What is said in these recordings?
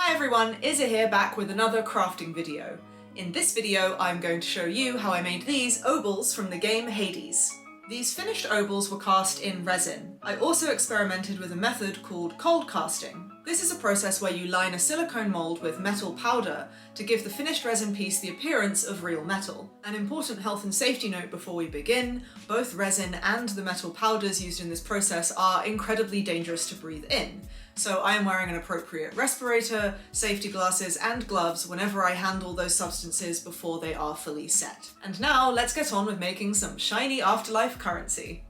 Hi everyone, Izzy here back with another crafting video. In this video I'm going to show you how I made these Obols from the game HADES. These finished Obols were cast in resin. I also experimented with a method called cold casting. This is a process where you line a silicone mold with metal powder to give the finished resin piece the appearance of real metal. An important health and safety note before we begin, both resin and the metal powders used in this process are incredibly dangerous to breathe in. So I am wearing an appropriate respirator, safety glasses and gloves whenever I handle those substances before they are fully set. And now let's get on with making some shiny afterlife currency.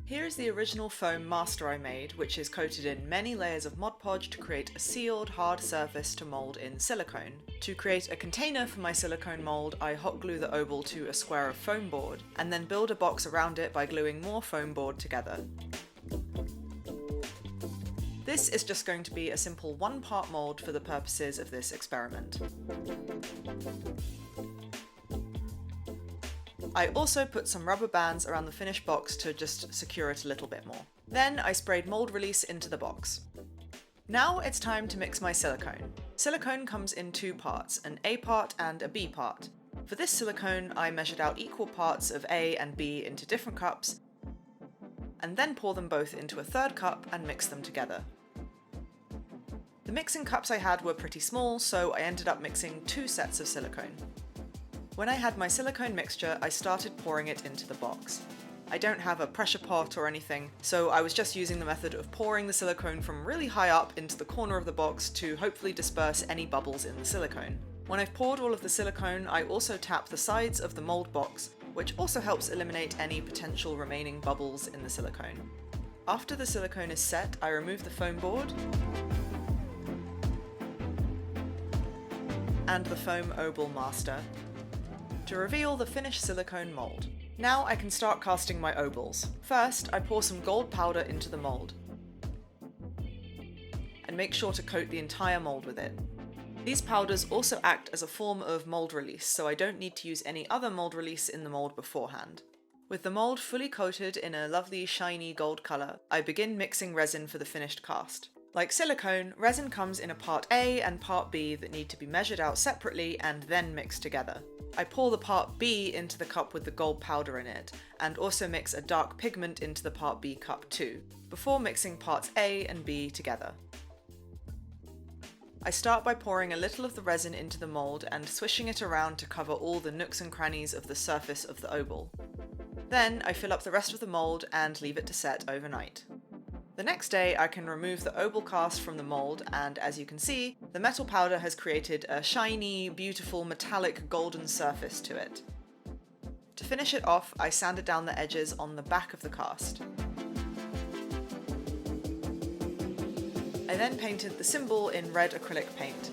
Here is the original foam master I made, which is coated in many layers of Mod Podge to create a sealed, hard surface to mold in silicone. To create a container for my silicone mold, I hot glue the obol to a square of foam board, and then build a box around it by gluing more foam board together. This is just going to be a simple one-part mold for the purposes of this experiment. I also put some rubber bands around the finished box to just secure it a little bit more. Then I sprayed mold release into the box. Now it's time to mix my silicone. Silicone comes in two parts, an A part and a B part. For this silicone, I measured out equal parts of A and B into different cups, and then pour them both into a third cup and mix them together. The mixing cups I had were pretty small, so I ended up mixing 2 sets of silicone. When I had my silicone mixture, I started pouring it into the box. I don't have a pressure pot or anything, so I was just using the method of pouring the silicone from really high up into the corner of the box to hopefully disperse any bubbles in the silicone. When I've poured all of the silicone, I also tap the sides of the mold box, which also helps eliminate any potential remaining bubbles in the silicone. After the silicone is set, I remove the foam board and the foam obol master to reveal the finished silicone mold. Now I can start casting my obols. First, I pour some gold powder into the mold and make sure to coat the entire mold with it. These powders also act as a form of mold release, so I don't need to use any other mold release in the mold beforehand. With the mold fully coated in a lovely shiny gold colour, I begin mixing resin for the finished cast. Like silicone, resin comes in a part A and part B that need to be measured out separately and then mixed together. I pour the part B into the cup with the gold powder in it, and also mix a dark pigment into the part B cup too, before mixing parts A and B together. I start by pouring a little of the resin into the mold and swishing it around to cover all the nooks and crannies of the surface of the obol. Then I fill up the rest of the mold and leave it to set overnight. The next day I can remove the obol cast from the mold, and as you can see, the metal powder has created a shiny, beautiful, metallic golden surface to it. To finish it off, I sanded down the edges on the back of the cast. I then painted the symbol in red acrylic paint.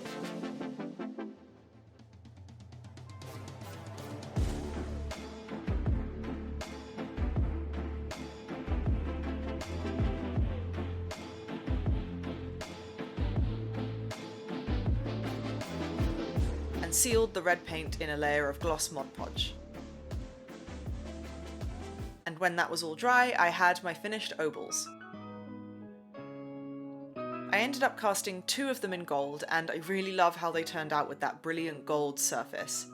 And sealed the red paint in a layer of gloss Mod Podge. And when that was all dry, I had my finished obols. I ended up casting 2 of them in gold, and I really love how they turned out with that brilliant gold surface.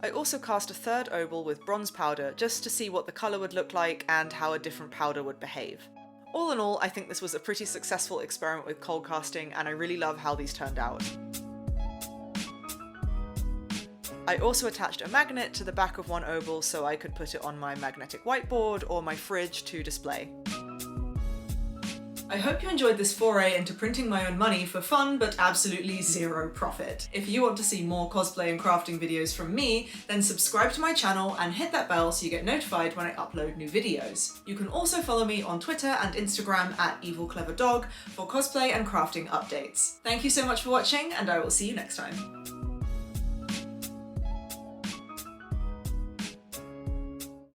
I also cast a third obol with bronze powder just to see what the colour would look like and how a different powder would behave. All in all, I think this was a pretty successful experiment with cold casting, and I really love how these turned out. I also attached a magnet to the back of one obol so I could put it on my magnetic whiteboard or my fridge to display. I hope you enjoyed this foray into printing my own money for fun but absolutely zero profit. If you want to see more cosplay and crafting videos from me, then subscribe to my channel and hit that bell so you get notified when I upload new videos. You can also follow me on Twitter and Instagram at EvilCleverDog for cosplay and crafting updates. Thank you so much for watching, and I will see you next time.